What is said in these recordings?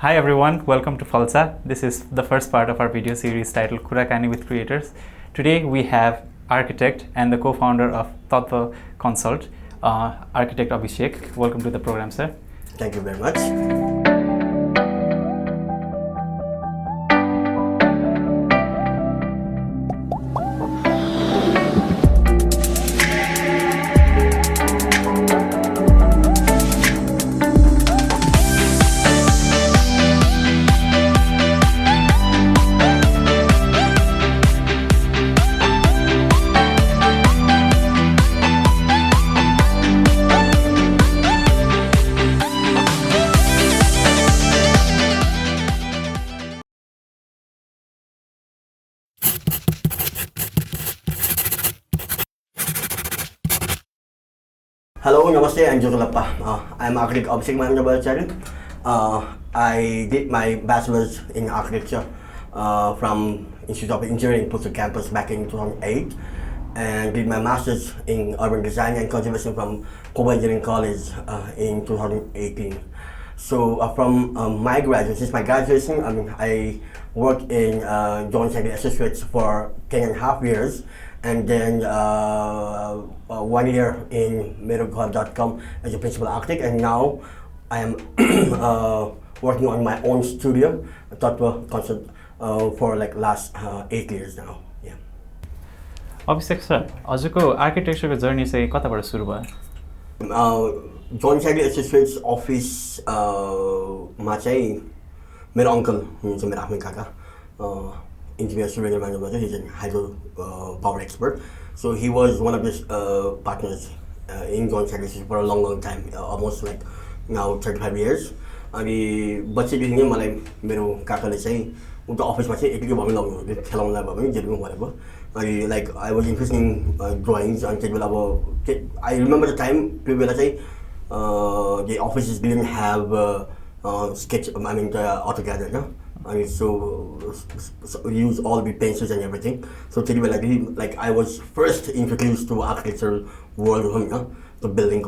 Hi everyone, welcome to Falcha. This is the first part of our video series titled Kurakani with Creators. Today we have architect and the co-founder of Tattva Consult, Architect Abhishek. Welcome to the program, sir. Thank you very much. Hello, namaste, I'm Jogalappa. I'm Architect Abhishek Mananda Bajracharya. I did my bachelor's in architecture from Institute of Engineering, Postal Campus back in 2008, and did my master's in urban design and conservation from Kobe Engineering College in 2018. So from my graduation, since my graduation, I worked in Jones and Associates for 10.5 years. And then 1 year in Mirrorgod.com as a principal architect, and now I am working on my own studio, Tattva Consult, for like last 8 years now. Yeah. Abhishek sir, हजुरको आर्किटेक्चरको journey चाहिँ कताबाट सुरु भयो? John स्यागले associates अफिसमा चाहिँ मेरो uncle हुनुहुन्छ, मेरो आफ्नै काका, engineer Shreeya Neupane. He's a hydro power expert. So he was one of his partners in John Services for a long time, almost like now 35 years. अनि बच्चेदेखि नै मलाई मेरो काकाले चाहिँ उनको अफिसमा चाहिँ एक्लै भए पनि लगाउनुहुन्थ्यो, खेलाउनलाई भए पनि जे पनि भनेको. अनि like I was interested in drawings. अनि त्यति बेला अब आई रिमेम्बर द टाइम, त्यो बेला चाहिँ the offices didn't have sketch, I mean the AutoCAD, no? I mean, so use all the pencils and everything. So like I was first introduced to architectural world, you know, the building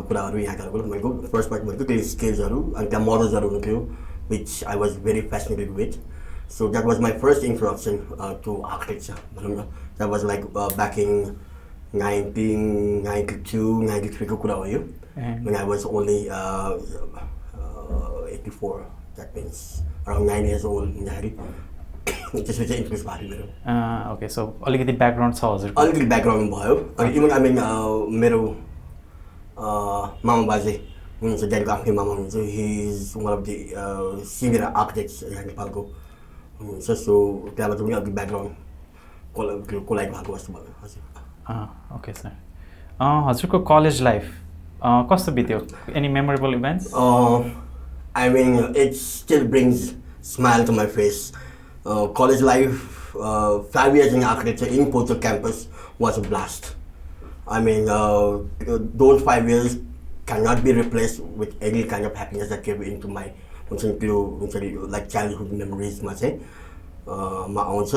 first part skills and the models which I was very fascinated with. So that was my first introduction to architecture. That was like back in 1992, 93 when I was only 84. That means around 9 years old in the त्यसपछि interest भएको मेरो. Okay, so अलिकति background छ हजुर? अलिकति background भयो. अनि even I mean मेरो मामा बाजे हुनुहुन्छ, ड्याडीको आफ्नै मामा हुनुहुन्छ. He is one of the senior architects यहाँ नेपालको हुनुहुन्छ. सो त्यहाँबाट पनि अलिकति ब्याकग्राउन्ड कोलाइट भएको जस्तो भयो. हजुर. ओके सर, हजुरको कलेज लाइफ कस्तो बित्यो? Any memorable events? I mean, it still brings smile to my face. College life, 5 years in architecture in Postal Campus was a blast. I mean, those 5 years cannot be replaced with any kind of happiness that came into my like childhood memories. My own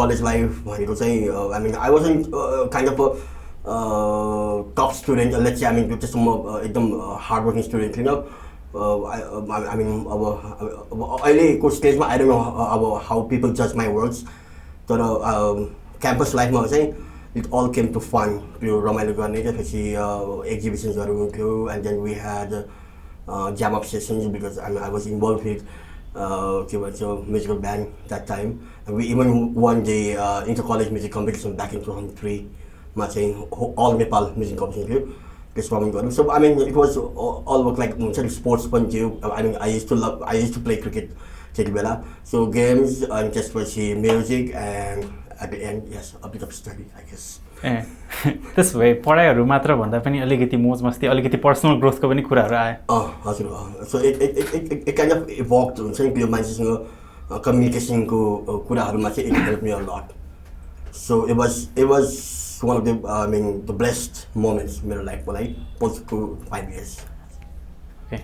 college life. I mean, I wasn't kind of a top student. Let's say, I mean, just a hardworking student, you know. I mean, अहिलेको स्टेजमा I don't know about how people judge my works. तर campus life-मा चाहिँ it all came to fun. त्यो रमाइलो गर्ने, त्यसपछि exhibitionsहरू हुन्थ्यो, and then we had jam up sessions because I was involved with musical band that time. And we even won the inter-college music competition back in 2003. मा चाहिँ all Nepal music competition. So I mean, it was all work like sports. I mean, I used to play cricket. So games and just for music, and at the end, yes, a bit of study, I guess. त्यसो भए पढाइहरू मात्र भन्दा पनि अलिकति मोज मस्ती, अलिकति पर्सनल ग्रोथको पनि कुराहरू आए. हजुर. So it kind of evoked त्यो मान्छेसँग कम्युनिकेसनको कुराहरूमा चाहिँ it helped me a lot. So it was one of the the blessed moments in my life when I post to 5 years. Okay.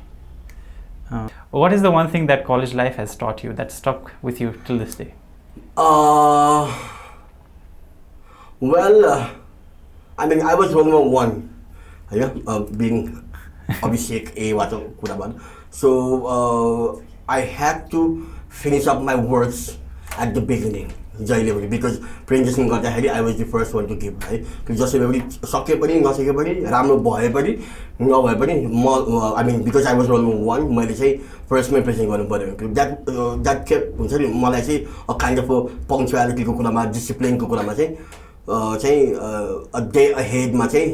What is the one thing that college life has taught you that stuck with you till this day? Well, I mean, I was number one, being Abhishek A. So I had to finish up my works at the beginning. Because presentation गर्दाखेरि I was the first one to give, है. जसरी पनि सके पनि नसके पनि राम्रो भए पनि नभए पनि म I mean because I was role number 1 मैले चाहिँ फर्स्टमै प्रेजेन्ट गर्नु पर्यो. That kept हुन्छ नि मलाई चाहिँ a kind of a punctuality को कुरामा डिसिप्लिन को कुरामा चाहिँ a day ahead मा चाहिँ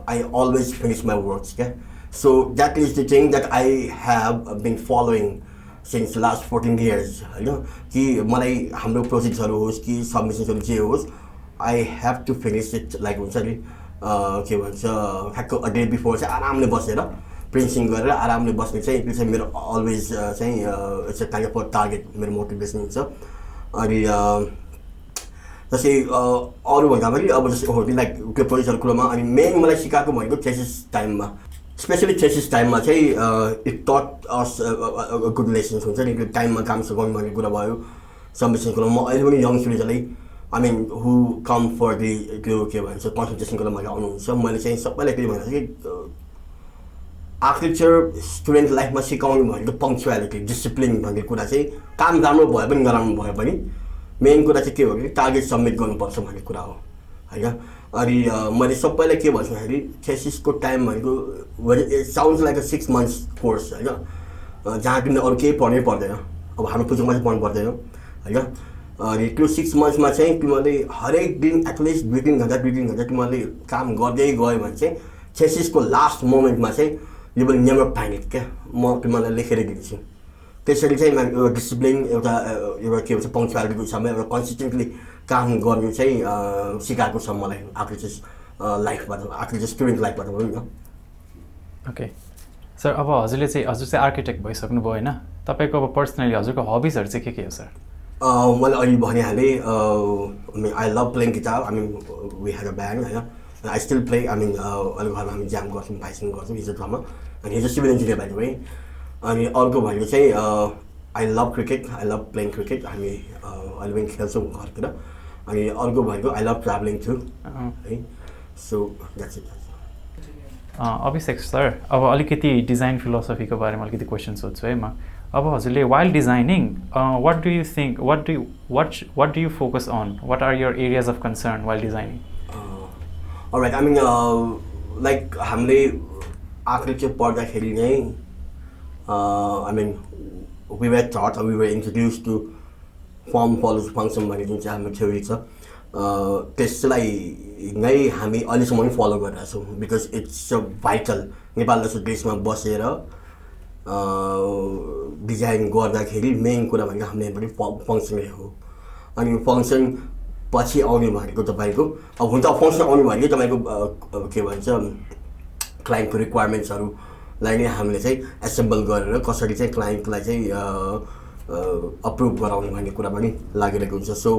I always finish my works, okay? So that is the thing that I have been following since last 14 years, हैन कि मलाई हाम्रो प्रोजेक्ट्सहरु होस् कि सबमिसन्सहरु जे होस् I have to finish it like हुन्छ नि के भन्छ ठ्याक्क a day before चाहिँ आरामले बसेर प्रिन्टिङ गरेर आरामले बस्ने चाहिँ त्यो चाहिँ मेरो अलवेज चाहिँ it's a kind of target मेरो मोटिभेसन हुन्छ. अनि जस्तै अरु भन्दा पनि अब जस्तै लाइक त्यो प्रोजेक्टहरु कुरामा अनि मेन मलाई सिकाएको भनेको थेसिस टाइममा स्पेशली थेसिस टाइममा चाहिँ इट टट अस गुड लेसन्स हुन्छ नि. त्यो टाइममा काम गर्नु भन्ने कुरा भयो सबमिसन कुरा. म अहिले पनि यङ स्टुडेन्टलाई I mean who come for the त्यो के भन्छ कन्सल्टेसनको लागि आउनुहुन्छ. मैले चाहिँ सबैलाई के भनेको कि आर्किटेक्चर स्टुडेन्ट लाइफमा सिकाउनु भनेको पङ्क्चुअलिटी डिसिप्लिन भन्ने कुरा चाहिँ काम राम्रो भए पनि नराम्रो भए पनि मेन कुरा चाहिँ के हो भने टार्गेट सबमिट गर्नुपर्छ भन्ने कुरा हो, हैन. अनि मैले सबैलाई के भन्छु भन्दाखेरि थेसिसको टाइम भनेको it sounds like a 6 months course, हैन. जहाँ तिमीले अरू केही पढ्नै पर्दैन. अब हाम्रो प्रोजेक्टमा चाहिँ पढ्नु पर्दैन, हैन. अनि त्यो 6 monthsमा चाहिँ तिमीले हरेक दिन एटलिस्ट 2-3 घण्टा तिमीले काम गर्दै गयो भने चाहिँ थेसिसको लास्ट मोमेन्टमा चाहिँ you will never find it, क्या. म तिमीलाई लेखेर दिन्छु. त्यसरी चाहिँ एउटा डिसिप्लिन एउटा के भन्छ पङ्क्चुअलिटीको हिसाबमा एउटा कन्सिस्टेन्टली काम गर्नु चाहिँ सिकाएको छ मलाई आर्किटेक्चर लाइफबाट आर्किटेक्चर स्टुडेन्ट लाइफबाट पनि न. ओके सर, अब हजुर चाहिँ आर्किटेक्ट भइसक्नु भयो होइन. तपाईँको अब पर्सनली हजुरको हबिजहरू चाहिँ के हो सर? मैले अहिले भनिहालेँ I love playing guitar. I mean we had a band, होइन. I still play. I mean अहिले घरमा हामी जाम गर्छौँ, भाइसँग गर्छौँ हिजो ड्रममा. अनि हिजो civil engineer by the way. अनि अर्को भनेको चाहिँ I love cricket. I love playing cricket. हामी अहिले पनि खेल्छौँ घरतिर. अनि अर्को भनेको आई लभ ट्राभलिङ टु, है. So that's it. Abhishek sir, अब अलिकति डिजाइन फिलोसफीको बारेमा अलिकति क्वेसन सोध्छु है म. अब हजुरले while designing what do you think what do you focus on, what are your areas of concern while designing? Alright, I mean like हामीले आर्किटेक्चर पढ्दाखेरि नै I mean, we were taught or we were introduced to form follows function भन्ने जुन चाहिँ हाम्रो theory छ त्यसलाई नै हामी अहिलेसम्म पनि फलो गरिरहेको छौँ. Because it's a vital. Nepal जस्तो देशमा बसेर डिजाइन गर्दाखेरि मेन कुरा भनेको हामीले पनि फङ्सनै हो. अनि फङ्सन पछि आउने भनेको तपाईँको अब हुन त फङ्सन आउनु भनेको तपाईँको के भन्छ क्लाइन्टको रिक्वायरमेन्ट्सहरू लाई नै हामीले चाहिँ एसेम्बल गरेर कसरी चाहिँ क्लाइन्टलाई चाहिँ अप्रुभ गराउने भन्ने कुरा पनि लागिरहेको हुन्छ. सो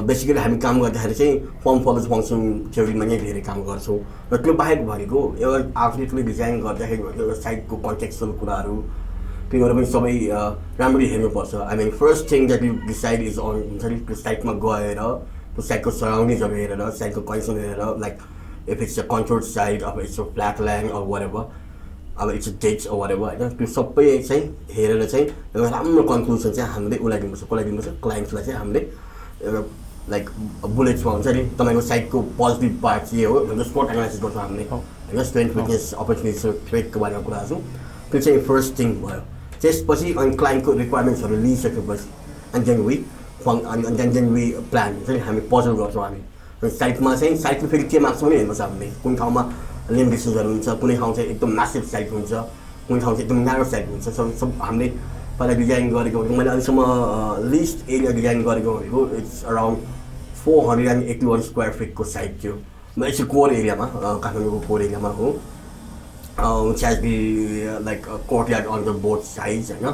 बेसिकली हामी काम गर्दाखेरि चाहिँ फर्म फलोज फङ्सन थ्योरीमा नै धेरै काम गर्छौँ. र त्यो बाहेक भनेको एउटा आर्किटेक्टले डिजाइन गर्दाखेरि भनेको एउटा साइटको कन्टेक्चुअल कुराहरू त्योहरू पनि सबै राम्ररी हेर्नुपर्छ. I mean first thing that you decide is on हुन्छ नि त्यो साइटमा गएर त्यो साइटको सराउन्डिङ्सहरू हेरेर साइटको कन्डिसन हेरेर like if it's a controlled site अब it's a flat land or whatever अब it's a dates or whatever, होइन. त्यो सबै चाहिँ हेरेर चाहिँ एउटा राम्रो कन्क्लुजन चाहिँ हामीले उसलाई दिनुपर्छ. कसलाई दिनुपर्छ? क्लाइन्ट्सलाई चाहिँ हामीले एउटा लाइक बुलेट्समा हुन्छ नि तपाईँको साइटको पोजिटिभ पार्ट चाहिँ हो भनेर स्पोर्ट एनालाइसिस गर्छौँ हामीले, होइन. स्ट्रेन्थ विकनेस अपर्च्युनिटिज थ्रेटको बारेमा कुरा छौँ. त्यो चाहिँ फर्स्ट थिङ भयो. त्यसपछि अनि क्लाइन्टको रिक्वायरमेन्ट्सहरू लिइसकेपछि एन्ड देन वी प्लान हुन्छ नि हामी पजल गर्छौँ. हामी साइटमा चाहिँ साइटको फेरि के माग्छौँ नि हेर्नुपर्छ हामीले. कुन ठाउँमा लिमिटेसन्सहरू हुन्छ, कुनै ठाउँ चाहिँ एकदम म्यासिभ साइट हुन्छ, कुनै ठाउँ चाहिँ एकदम न्यारो साइट हुन्छ. सब हामीले पहिला डिजाइन गरेको भनेको मैले अहिलेसम्म लिस्ट एरिया डिजाइन गरेको भनेको इट्स अराउन्ड 481 स्क्वायर फिटको साइट थियो. इट्स कोर एरियामा काठमाडौँको कोर एरियामा हो. च्याज be like courtyard on the both sides, होइन.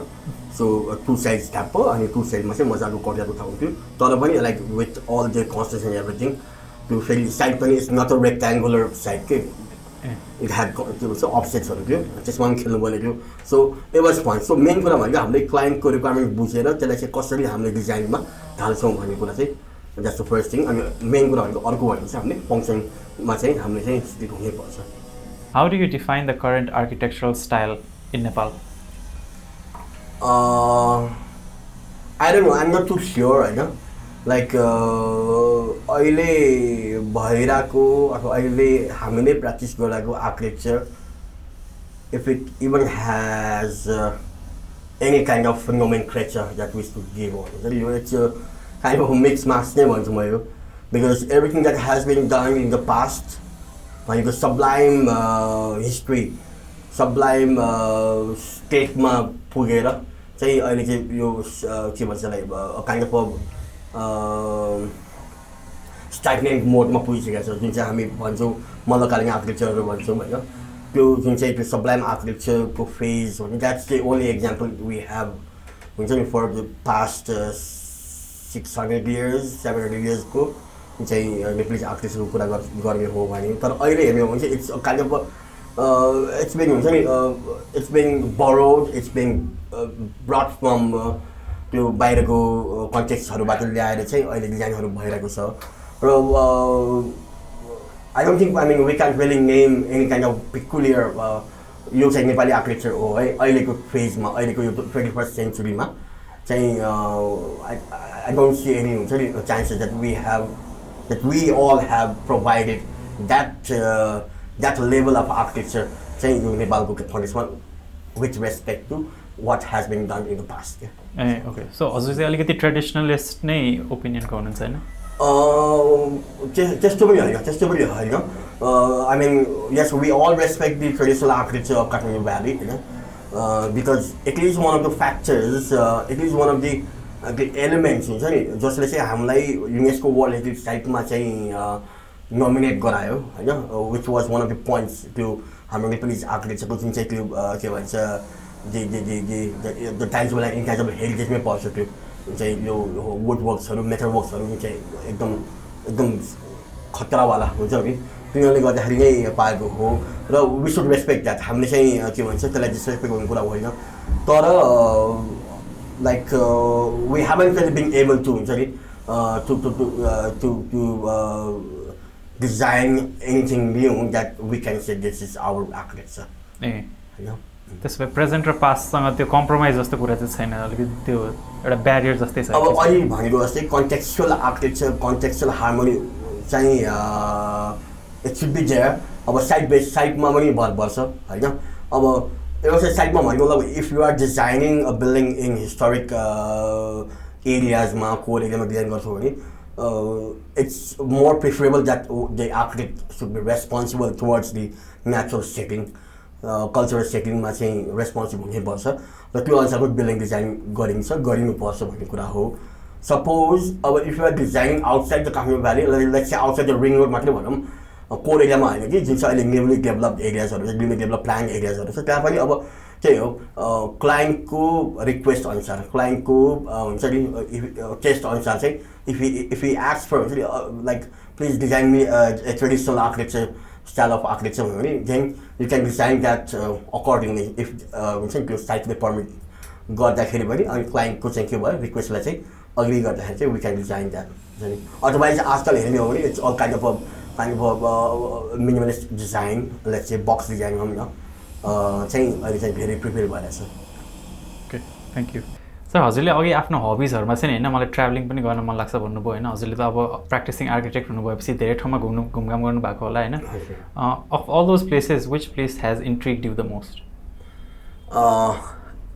सो 2 साइड्स ट्याप अनि 2 साइडमा चाहिँ मजाको कोर्टयार्डको ठाउँ थियो. तर पनि like with all the construction everything त्यो फेरि साइड पनि it's not a rectangular side के इट ह्याड के भन्छ अफसेट्सहरू थियो. त्यसमा पनि खेल्नु पर्ने थियो. So it was fun. So main कुरा भनेको हामीले क्लाइन्टको रिक्वायरमेन्ट बुझेर त्यसलाई चाहिँ कसरी हामीले डिजाइनमा ढाल्छौँ भन्ने कुरा चाहिँ द्याट्स द फर्स्ट थिङ. अनि मेन कुरा भनेको अर्को भनेको चाहिँ हामीले फङ्सनमा चाहिँ हामीले चाहिँ स्टिक हुनैपर्छ. How do you define the current architectural style in Nepal? I don't know, I'm not too sure होइन लाइक अहिले भइरहेको अथवा अहिले हामीले प्र्याक्टिस गरिरहेको architecture if it even has any kind of nomenclature that we should give on. It's a kind of a mixed mask because everything that has been done in the past, like the sublime history, sublime state-ma पुगेर चाहिँ अहिले चाहिँ यो के भन्छ a kind of a stagnant mode-मा पुगिसकेको छ जुन चाहिँ हामी भन्छौँ मल्लकालीन आर्किटेक्चरहरू भन्छौँ होइन त्यो जुन चाहिँ त्यो sublime architecture phase, that's the only example we have for the past 600 years, 700 years को चाहिँ Nepalese architecture को कुरा गर्ने हो भने तर अहिले हेर्ने हो भने चाहिँ it's a kind of it's been borrowed, it's been brought from त्यो बाहिरको कन्टेक्स्टहरुबाट ल्याएर चाहिँ अहिले डिजाइनहरु भइरहेको छ र I don't think, I mean, we can't really name any kind of peculiar यो चाहिँ नेपाली आर्किटेक्चर हो है अहिलेको फेजमा अहिलेको यो 21st centuryमा चाहिँ I don't see any chances that we all have provided that level of architecture चाहिँ यो नेपालको कन्टेक्स्टमा with respect to what has been done in the past. Okay, so हजुर चाहिँ अलिकति ट्रेडिसनलिस्ट नै ओपिनियनको हुनुहुन्छ हैन? Just to be honest, I mean, yes, we all respect the traditional architecture of Kathmandu Valley, because it is one of the factors, it is one of the elements, just let's say, हामीलाई UNESCO World Heritage Site-मा चाहिँ nominate गरायो, which was one of the points to हाम्रो Nepalese architecture को जुन चाहिँ त्यो के भन्छ the tangible and intangible heritage मै पर्छ त्यो चाहिँ यो वुड वर्क्सहरु मेटल वर्क्सहरु चाहिँ एकदम खतरावाला हुन्छ नि तिनीहरूले गर्दाखेरि नै पाएको हो र वी शुड रेस्पेक्ट दैट हामीले चाहिँ के भन्छ त्यसलाई डिसरेस्पेक्ट गर्ने कुरा होइन तर like we haven't really been able to हुन्छ नि to design anything new that we can say this is our architecture हैन त्यसो भए प्रेजेन्ट र पास्टसँग त्यो कम्प्रोमाइज जस्तो कुरा चाहिँ छैन अलिकति त्यो एउटा ब्यारियर जस्तै छ अब अहिले भनेको जस्तै कन्टेक्स्चुअल आर्किटेक्चर कन्टेक्स्चुअल हार्मोनी चाहिँ इट शुड बी देयर अब साइड बाइ साइडमा पनि भर पर्छ हैन अब एउटा साइडमा भनेको मतलब if you are designing a building in historic एरियाजमा कोर एरियामा डिजाइन गर्छौ भने it's more preferable that the architect should be responsible towards the natural setting cultural setting मा चाहिँ रेस्पोन्सिबल हुनुपर्छ र त्यो अनुसारको बिल्डिङ डिजाइन गरिनुपर्छ भन्ने कुरा हो सपोज अब if you are designing outside the Kathmandu valley let's say outside the ring road मात्रै भनौँ कोर एरियामा हैन कि जुन चाहिँ अहिले न्यूली डेभलप्ड एरियाजहरु छ न्यूली डेभलप्ड प्लान एरियाजहरु छ त्यहाँ पनि अब त्यही हो क्लाइन्टको रिक्वेस्ट अनुसार क्लाइन्टको हुन्छ नि टेस्ट अनुसार चाहिँ if he asks for like please design me a traditional architecture style of architecture then you can design that accordingly if त्यो साइटले पर्मिट गर्दाखेरि पनि अनि क्लाइन्टको चाहिँ के भयो रिक्वेस्टलाई चाहिँ अग्री गर्दाखेरि चाहिँ we can design that otherwise आजकल हेर्ने हो भने it's all kind of a minimalist design let's say box design चाहिँ अहिले चाहिँ धेरै प्रिफर भइरहेछ ओके थ्यांक यू सर हजुरले अघि आफ्नो हबीजहरुमा चाहिँ हैन मलाई ट्राभलिङ पनि गर्न मन लाग्छ भन्नुभयो हैन हजुरले त अब प्र्याक्टिसिङ आर्किटेक्ट हुनुभएपछि धेरै ठाउँमा घुमघाम गर्नु भएको होला हैन of all those places which place has intrigued you the most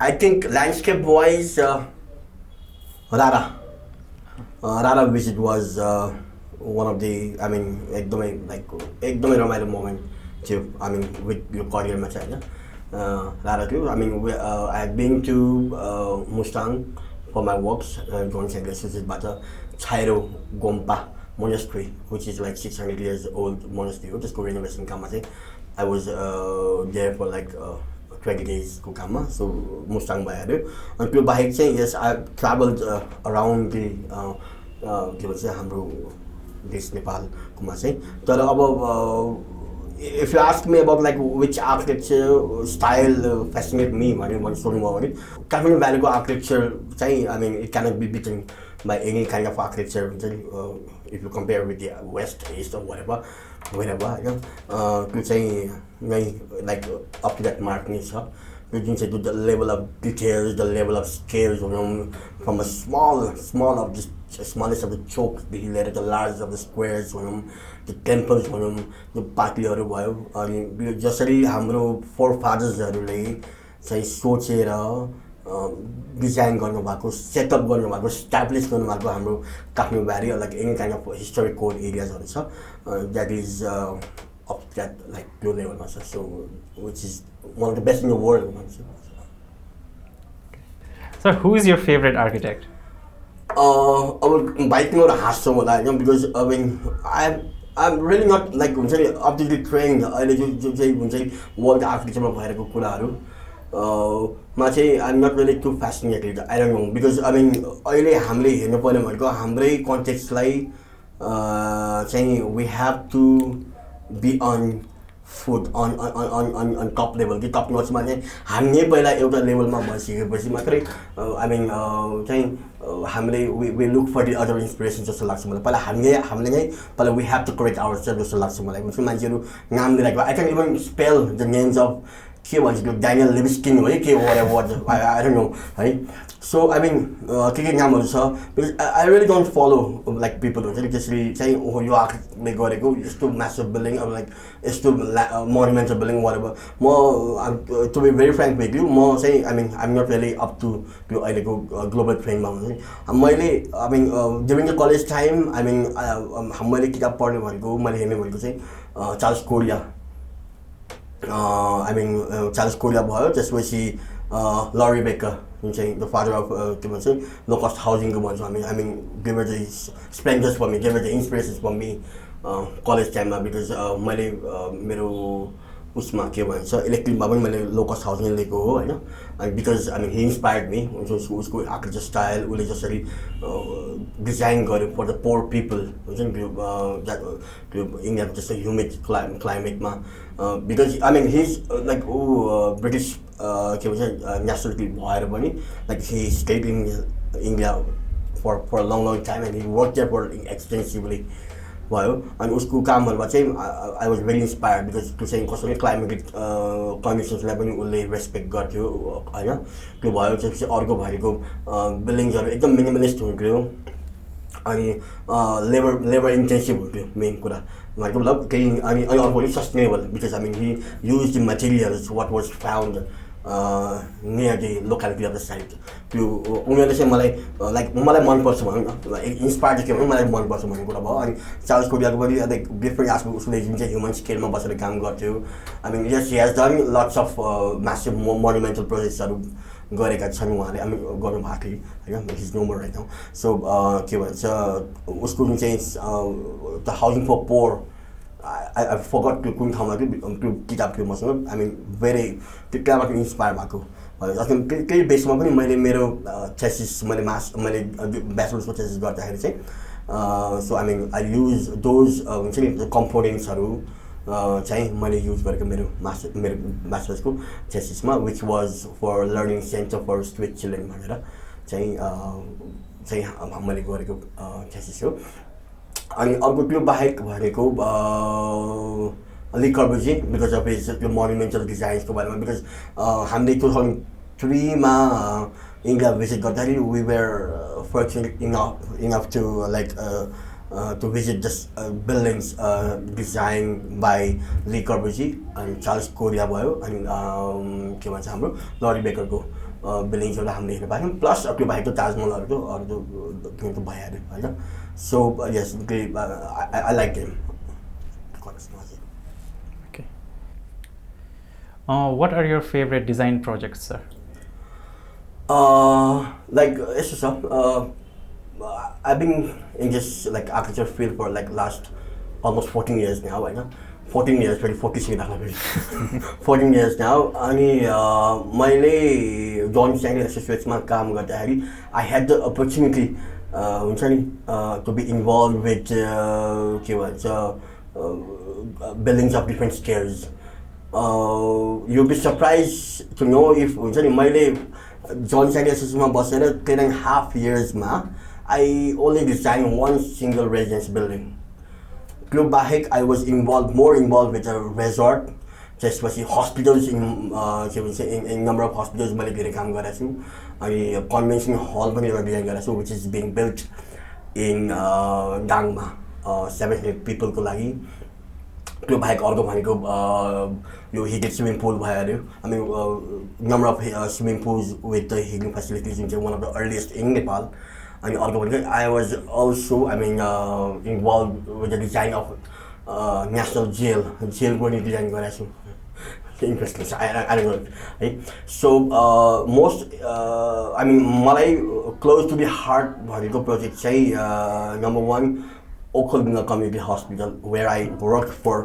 I think landscape wise Rara visit was one of the I mean एकदमै रमाइलो मोमेन्ट थियो I mean with your career मा चाहिँ हैन I mean, I have been to Mustang for my works, going to the Chairo Gompa Monastery, which is like 600 years old monastery. Just go renovation Kamase. I was there for like 20 days Kukama, so Mustang by Adu. Until by saying yes, I traveled around the this Nepal Kumase. If you ask me about like which architecture style fascinates me, Kathmandu Valley architecture, I mean, it cannot be beaten by any kind of architecture. If you compare with the west, east, or whatever, you say like up to that mark, जुन चाहिँ the level of details, the level of scales from a small of the smallest of the chokes लिएर the large of the squares the temples the पार्टीहरू भयो अनि जसरी हाम्रो forefathersहरूले चाहिँ सोचेर डिजाइन गर्नुभएको सेटअप गर्नुभएको स्ट्याब्लिस गर्नुभएको हाम्रो Kathmandu valley like any kind of historic core एरियाजहरू छ that is of that like low level so which is one of the best in the world. So who is your favorite architect? अब bike note हाँस्छौँ होला होइन because I mean I'm really not like हुन्छ नि obviously trained अहिले जो चाहिँ हुन्छ नि वर्ल्ड आर्किटेक्चरमा भइरहेको कुराहरू मा चाहिँ I'm not really too fascinated. I don't know because I mean अहिले हामीले हेर्नु पर्ने भनेको हाम्रै कन्टेक्स्टलाई चाहिँ we have to be on foot on top level कि टप नोट्समा चाहिँ हामी पहिला एउटा लेभलमा बसिसकेपछि मात्रै I mean चाहिँ हामीले we look for the other inspiration जस्तो लाग्छ मलाई पहिला हामीले नै पहिला we have to correct ourselves जस्तो लाग्छ मलाई हुन्छ मान्छेहरू नाम दिइरहेको I can even spell the names of के भन्छ त्यो ड्यानियल लिभिस्किन हो के whatever I don't know है so I mean के नामहरू छ because I really don't follow like people हुन्छ नि त्यसरी चाहिँ यो आर्किटेक्टले गरेको यस्तो म्यासिभ बिल्डिङ अब लाइक यस्तो मोनुमेन्टल बिल्डिङ whatever म to be very frank with you म चाहिँ I mean I'm not really up to त्यो अहिलेको ग्लोबल ट्रेन्डमा हुन्छ नि मैले I mean during the college time I mean मैले किताब पढ्ने भनेको मैले हेर्ने भनेको चाहिँ Charles Korea I mean Charles Korea भयो त्यसपछि Laurie Baker जुन चाहिँ the father of के भन्छ low cost housing को भन्छ I mean they were the splendors for me they were the inspirations for me college time मा because मैले मेरो उसमा के भन्छ इलेक्ट्रिकमा पनि मैले low cost housing लिएको हो हैन and because I mean he inspired me उसको आर्किटेक्चर स्टाइल उसले जसरी डिजाइन गर्यो for the poor people हुन्छ नि त्यो इन्डियाको जस्तो humid क्लाइमेटमा because I mean he's like British के भन्छ nationality भएर पनि like he stayed in India for a long time and he worked there for extensively भयो अनि उसको कामहरुमा चाहिँ I was very inspired because त्यो चाहिँ कसरी क्लाइमेटिक कन्डिसन्सलाई पनि उसले रेस्पेक्ट गर्थ्यो हैन त्यो भयो त्यसपछि अर्को भएको बिल्डिङहरु एकदम मिनिमलिस्ट हुन्थ्यो अनि लेबर इन्टेन्सिभ हुन्थ्यो मेन कुरा भनेको मतलब केही अनि अर्को sustainable because I mean he used the materials what was found near the locality of the site त्यो उनीहरुले चाहिँ मलाई मन पर्छ भनौं न इन्स्पायर के भनौं मलाई मन पर्छ भन्ने कुरा भयो अनि चार्ल्स कोरियाको पनि लाइक डिफरेन्ट एस्पेक्ट उसले जुन चाहिँ ह्युमन स्केलमा बसेर काम गर्थ्यो I mean yes he has done lots of massive monumental projectsहरु गरेका छन् उहाँले I mean गर्नु भएको थियो हैन he's no more right now so के भन्छ उसको जुन चाहिँ the housing for poor I forgot to कुन ठाउँमा त्यो किताब थियो मसँग I mean very त्यो किताबबाट इन्स्पायर भएको अनि त्यही बेसमा पनि मैले मेरो थेसिस मैले ब्याचलर्सको थेसिस गर्दाखेरि चाहिँ so I mean I use those हुन्छ नि कम्पोनेन्ट्सहरु चाहिँ मैले युज गरेको मेरो ब्याचलर्सको थेसिसमा which was for learning center for street children भनेर चाहिँ मैले गरेको थेसिस हो अनि अर्को त्यो बाहेक भनेको Le Corbusier because of his monumental designs को बारेमा because हामीले 2003 मा इन्डिया भिजिट गर्दाखेरि we were fortunate enough to like to visit just buildings designed by Le Corbusier and Charles Korea भयो अनि के भन्छ हाम्रो Laurie Baker को बिल्डिङ्सहरु हामीले हेर्न पायौं प्लस त्यो बाहेक ताजमहलहरुको अरु त भइहाल्यो हैन so yes I like them. Okay. What are your favorite design projects, sir? Like it's just I've been in this like architecture field for like last almost 14 years now, right? 14 years, 14 years now. अनि मैले John Stanley एसोसिएट्समा काम गर्दाखेरि I had the opportunity हुन्छ नि to be involved with के भन्छ buildings of different scales. You'll be surprised to know if हुन्छ नि मैले जॉन स्टैनली एसोसिएट्समा बसेर 10.5 years मा I only designed one single residence building. I was more involved with a resort त्यसपछि hospitals के भन्छ इन नम्बर अफ हस्पिटल्स मैले धेरै काम गरेको छु अनि कन्भेन्सन हल पनि एउटा डिजाइन गरेको छु which is being built in डाङमा 700 पिपलको लागि त्यो बाहेक अर्को भनेको यो हिटेड स्विमिङ पुल भयो अरे number of swimming pools with the heating facilities जुन चाहिँ one of the earliest in Nepal अनि अर्को भनेको I was also involve with the design of national jail पनि डिजाइन गरेको छु इन्ट्रेस्टिङ छ है सो मोस्ट मलाई क्लोज टु दि हार्ट भनेको प्रोजेक्ट चाहिँ number 1 Okhaldhunga community hospital where I work for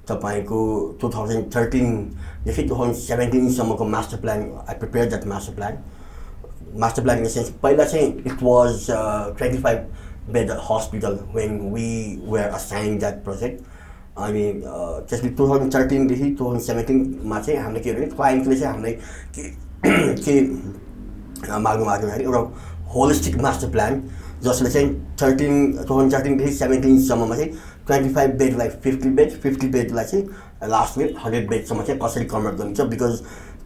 तपाईँको 2013देखि 2017सम्मको master plan I prepare that master plan in the sense पहिला चाहिँ it was 25 bed hospital when we were assign that project अनि त्यसले 2013देखि 2017मा चाहिँ हामीले के भने क्लाइन्टले चाहिँ हामीलाई के माग्नु भन्दाखेरि एउटा होलिस्टिक मास्टर प्लान जसले चाहिँ 2013देखि 17सम्ममा चाहिँ 25 बेडलाई 50 बेडलाई चाहिँ लास्ट विथ 100 बेडसम्म चाहिँ कसरी कन्भर्ट गरिन्छ बिकज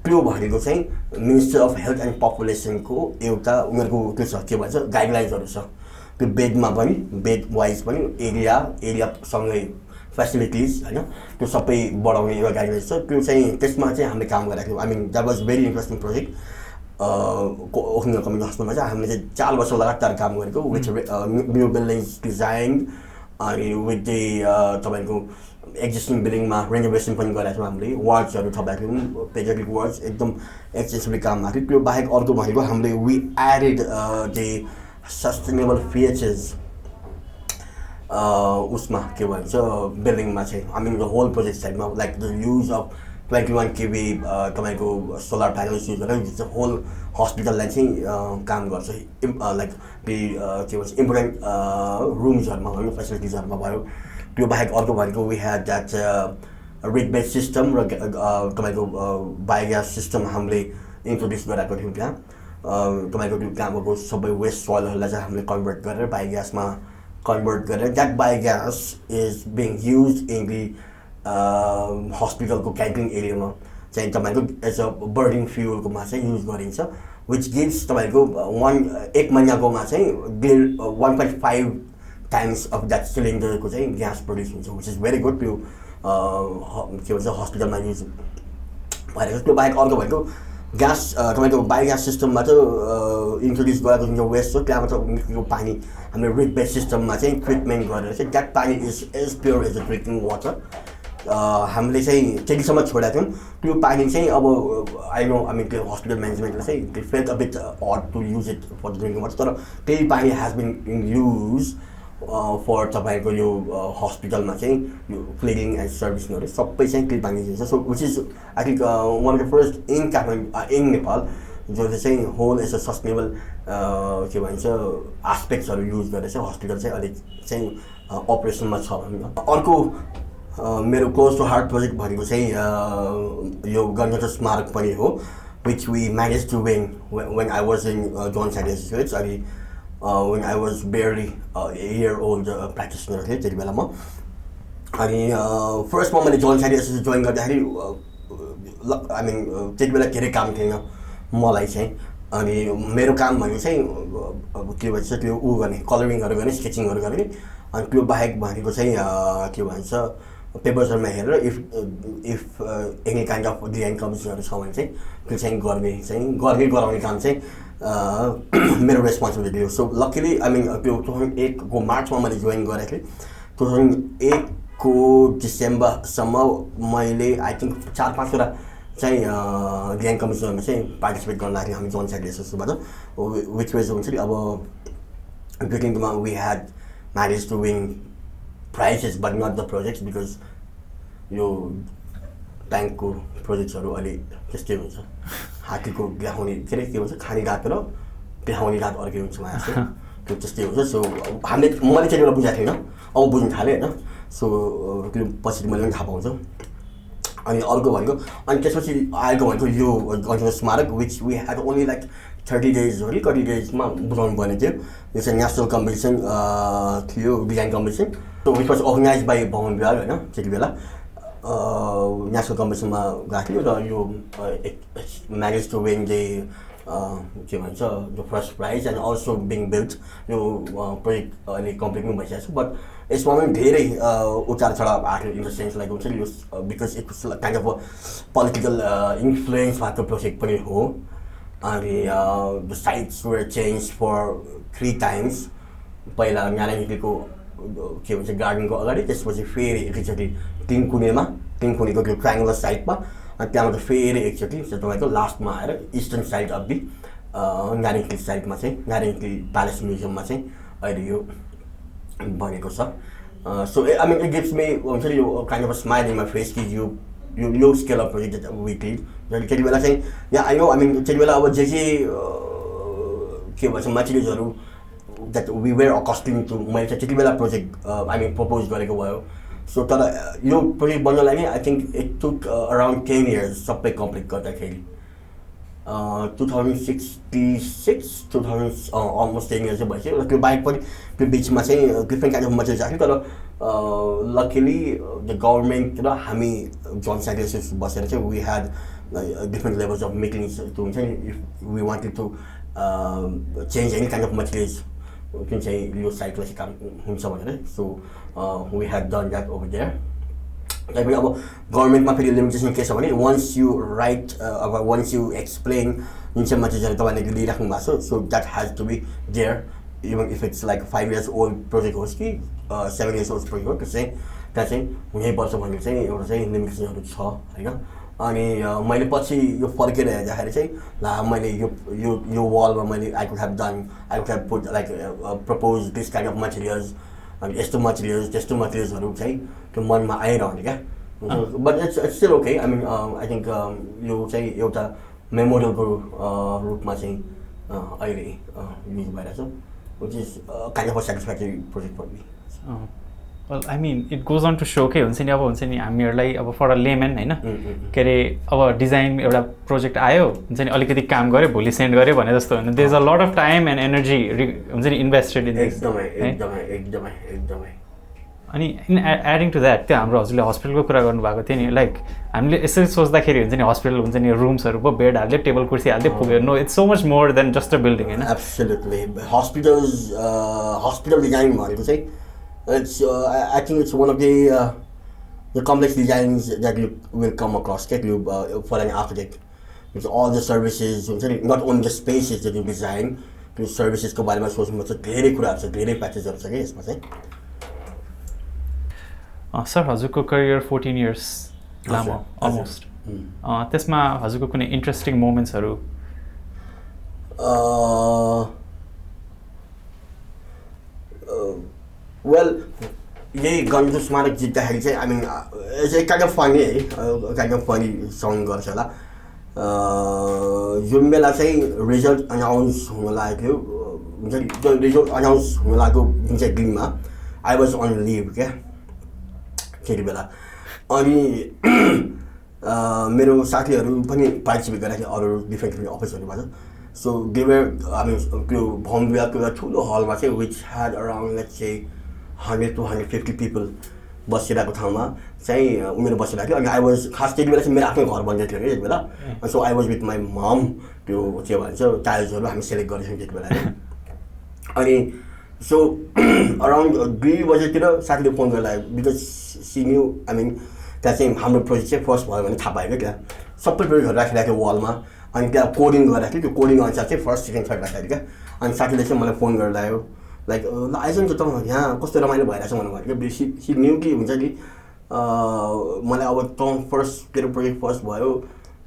त्यो भनेको चाहिँ मिनिस्ट्री अफ हेल्थ एन्ड पपुलेसनको एउटा उनीहरूको त्यो छ के भन्छ गाइडलाइन्सहरू छ त्यो बेडमा पनि बेड वाइज पनि एरियासँगै फेसिलिटिज होइन त्यो सबै बढाउने एउटा गाइडलाइन्स छ त्यो चाहिँ त्यसमा चाहिँ हामीले काम गरेको थियौँ that was very interesting project Okhaldhunga community हस्पिटलमा चाहिँ हामीले चाहिँ 4 वर्ष लगातार काम गरेको विथ न्यू बिल्डिङ्स डिजाइन अनि विथ द तपाईँको एक्जिस्टिङ बिल्डिङमा रेनोभेसन पनि गरेको छौँ हामीले वार्ड्सहरू थपाएको थियौँ पेडियाट्रिक वार्ड्स एकदम एक्सटेन्सिभली काम भएको थियो त्यो बाहेक अर्को भनेको हामीले वी एडेड द सस्टेनेबल फिएचएस उसमा के भन्छ बिल्डिङमा चाहिँ द होल प्रोजेक्ट साइडमा like the use of 21 kV तपाईँको सोलर प्यानल्स युज गरेर जुन चाहिँ होल हस्पिटललाई चाहिँ काम गर्छ लाइक के भन्छ इम्पोर्टेन्ट रुम्सहरूमा भयो फेसिलिटिजहरूमा भयो त्यो बाहेक अर्को भनेको we had that reed bed system र तपाईँको बायोग्यास सिस्टम हामीले इन्ट्रोड्युस गराएको थियौँ त्यहाँ तपाईँको त्यो त्यहाँको सबै वेस्ट सोइलहरूलाई चाहिँ हामीले कन्भर्ट गरेर बायोग्यासमा कन्भर्ट गरेर that biogas is being use in the हस्पिटलको क्यान्टिन एरियामा चाहिँ तपाईँको एज अ बर्निङ फ्युलकोमा चाहिँ युज गरिन्छ विच गिभ्स तपाईँको 1 महिनाकोमा चाहिँ 1.5 टाइम्स अफ द्याट सिलिन्डरको चाहिँ ग्यास प्रड्युस हुन्छ विच इज भेरी गुड त्यो के भन्छ हस्पिटलमा युज भइरहेको छ त्यो बाहेक अर्को भनेको ग्यास तपाईँको बायोग्यास सिस्टममा चाहिँ इन्ट्रोड्युस गरेको जुन चाहिँ वेस्ट छ त्यहाँबाट निस्केको पानी हामीले रिड बेड सिस्टममा चाहिँ ट्रिटमेन्ट गरेर चाहिँ द्याट पानी is as pure as a drinking water हामीले चाहिँ त्यतिसम्म छोडेको थियौँ त्यो पानी चाहिँ अब आई त्यो हस्पिटल म्यानेजमेन्टले चाहिँ त्यो felt a bit odd to use it for drinking water तर त्यही पानी has been in use for तपाईँको यो हस्पिटलमा चाहिँ यो क्लिनिङ एन्ड सर्भिसिङहरू सबै चाहिँ त्यही पानी दिन्छ so which is I think one of the first in Kathmandu in Nepal जसले चाहिँ होल एज अ सस्टेनेबल के भन्छ आस्पेक्ट्सहरू युज गरेर चाहिँ हस्पिटल चाहिँ अलिक चाहिँ अपरेसनमा छ अर्को मेरो क्लोज टु हार्ट प्रोजेक्ट भनेको चाहिँ यो गणतन्त्र स्मारक पनि हो which we manage to when I was in zone side अनि when I was barely a year old practitioner थिएँ त्यति बेला म अनि फर्स्टमा मैले जोन साइड एसोसिएसन जोइन गर्दाखेरि त्यति बेला धेरै काम थिएन मलाई चाहिँ अनि मेरो काम भनेको चाहिँ के भन्छ त्यो गर्ने कलरिङहरू गर्ने स्केचिङहरू गर्ने अनि त्यो बाहेक भनेको चाहिँ के भन्छ पेपर्सहरूमा हेरेर if any kind of design कम्पिटिसनहरू छ भने चाहिँ त्यो चाहिँ गराउने काम चाहिँ मेरो रेस्पोन्सिबिलिटी हो सो लकिली त्यो 2001 को मार्चमा मैले जोइन गरेको थिएँ 2001 को डिसेम्बरसम्म मैले आई थिङ्क 4-5वटा चाहिँ डिजाइन कम्पिटिसनमा चाहिँ पार्टिसिपेट गर्न लाग्थ्यो हामी जोन साइड एसोसिएसनबाट विच वेज हुन्छ नि अब बिगिनिङमा we had manage to win prizes but not the projects because यो ब्याङ्कको प्रोजेक्ट्सहरू अलि त्यस्तै हुन्छ हात्तीको बिहाउने के अरे के भन्छ खाने रात र बिहाउने रात अर्कै हुन्छ मलाई जस्तो त्यो त्यस्तै हुन्छ सो मैले त्यति बेला बुझाएको थिएन अब बुझ्नु थालेँ होइन सो त्यो पछि मैले पनि थाहा पाउँछ अनि अर्को भनेको अनि त्यसपछि आएको भनेको यो गणतन्त्र स्मारक which we had only like 30 days हो कि कति डेजमा बुझाउनु पर्ने थियो यो चाहिँ नेसनल कम्पिटिसन थियो design competition so which was organise by भवन विभाग होइन त्यति बेला नेसनल कम्पिटिसनमा गएको थियो र यो म्यानेज टु विन द के भन्छ the first prize and also being built यो प्रोजेक्ट अहिले कम्प्लिट पनि भइसकेको छ बट यसमा पनि धेरै उतार चढाव आएको इन द सेन्स लाइक हुन्छ नि यो because it was kind of political influence भएको प्रोजेक्ट पनि हो अनि the sites were change for 3 times पहिला नारायणको के भन्छ गार्डनको अगाडि त्यसपछि फेरि एकचोटि तिनकुनेको त्यो ट्रायङ्गुलर साइडमा अनि त्यहाँबाट फेरि एकचोटि तपाईँको लास्टमा आएर eastern side of the Narayan साइडमा चाहिँ नारायण प्यालेस म्युजियममा चाहिँ अहिले यो बनेको छ so I mean it gives me हुन्छ नि यो kind of smile in my face कि यो scale of project we did त्यति बेला चाहिँ यहाँ आई नो आई मिन त्यति बेला अब जे के भन्छ मटेरियल्सहरू द्याट वी वेयर अकस्टिङ टु मैले चाहिँ त्यति बेला प्रोजेक्ट आई मिन प्रपोज गरेको भयो सो तर यो प्रोजेक्ट बन्नलाई नै I think it took around 10 years सबै कम्प्लिट गर्दाखेरि 2066 अलमोस्ट 10 years चाहिँ भइसक्यो र त्यो बाहेक पनि त्यो बिचमा चाहिँ डिफ्रेन्ट काइन्ड अफ मटेरियल्स आएको तर लकिली द गभर्मेन्ट र हामी जोइन्ट सेक्रेटरीज बसेर चाहिँ we had different levels of meetings त्यो हुन्छ नि if we wanted to change any kind of materials जुन चाहिँ यो साइटमा चाहिँ काम हुन्छ भनेर so we had done that over there तैपनि अब गभर्मेन्टमा फेरि लिमिटेसन के छ भने वन्स यु राइट अब वन्स यु एक्सप्लेन जुन चाहिँ मटेरियल तपाईँले दिइराख्नु भएको छ so that has to be there even if it's like 5 years old project होस् कि 7 years ओल्ड प्रोजेक्ट हो त्यो चाहिँ त्यहाँ चाहिँ हुनैपर्छ भन्ने चाहिँ एउटा चाहिँ लिमिटेसनहरू छ होइन अनि मैले पछि यो फर्केर हेर्दाखेरि चाहिँ ला मैले यो वालमा मैले I could have put like propose this kind of materials अनि यस्तो मटेरियल्स त्यस्तो मटेरियल्सहरू चाहिँ त्यो मनमा आइरहने क्या but it's still okay I mean I think यो चाहिँ एउटा मेमोरियलको रूपमा चाहिँ अहिले युज भइरहेको छ which is kind of a satisfactory project for me well I mean it goes on to show के हुन्छ नि अब हुन्छ नि हामीहरूलाई अब फर अ लेमन हैन के अरे अब डिजाइन एउटा प्रोजेक्ट आयो हुन्छ नि अलिकति काम गरे भोलि सेन्ड गरे भने जस्तो हैन there is a lot of time and energy हुन्छ नि इन्भेस्टेड इन दिस एकदमै अनि इन एडिङ टु द्याट त्यो हाम्रो हजुरले हस्पिटलको कुरा गर्नुभएको थियो नि लाइक हामीले यसरी सोच्दाखेरि हुन्छ नि हस्पिटल हुन्छ नि रुम्सहरू पो बेड हाल्यो टेबल कुर्सी हाल्यो पुग्यो no it's so much more than just a building हैन एब्सोल्युटली हस्पिटल डिजाइन भनेको चाहिँ it's I think it's one of the complex designs that you will come across for an architect. It's all the services, not only the spaces that you design, the services को बारेमा सोच्नु पर्छ धेरै कुराहरु छ धेरै प्याकेजहरु छ के यसमा चाहिँ सर हजुरको करियर 14 years लामो अलमोस्ट त्यसमा हजुरको कुनै इन्ट्रेस्टिङ मोमेन्ट्सहरु वेल यही गणेश स्मारक जित्दाखेरि चाहिँ आई मिन चाहिँ काइन्ड अफ फनी है काइन्ड अफ फनी साउन्ड गर्छ होला जुन बेला चाहिँ रिजल्ट अनाउन्स हुन लागेको थियो हुन्छ नि त्यो रिजल्ट अनाउन्स हुन लागेको जुन चाहिँ दिनमा आई वाज अन लिभ क्या त्यति बेला अनि मेरो साथीहरू पनि पार्टिसिपेट गरेको थियो अरू डिफ्रेन्ट अफिसहरूबाट सो देवर हामी त्यो भवन विभागको एउटा ठुलो हलमा चाहिँ which had around let's say 100 to 150 people बसिरहेको ठाउँमा चाहिँ उनीहरू बसिरहेको थियो अनि आई वाज खास त्यति बेला चाहिँ मेरो आफ्नै घर बन्दै थियो कि त्यति बेला so I was with my mom त्यो के भन्छ टाइल्सहरू हामी सेलेक्ट गरेको थियौँ त्यति बेला अनि सो अराउन्ड 2 बजेतिर साथीले फोन गरेर because she knew I mean त्यहाँ चाहिँ हाम्रो प्रोजेक्ट चाहिँ फर्स्ट भयो भने थाहा पायो क्या त्यहाँ सबै प्रोजेक्टहरू राखिरहेको थियो वालमा अनि त्यहाँ कोडिङ गरेको थियो त्यो कोडिङ अनुसार चाहिँ फर्स्ट सेकेन्ड थर्ड राखेको क्या अनि साथीले चाहिँ मलाई फोन गरेर आयो लाइक आइज नि त त यहाँ कस्तो रमाइलो भइरहेछ भन्नुभयो कि सी न्यू कि हुन्छ कि मलाई अब त फर्स्ट तेरो प्रोजेक्ट फर्स्ट भयो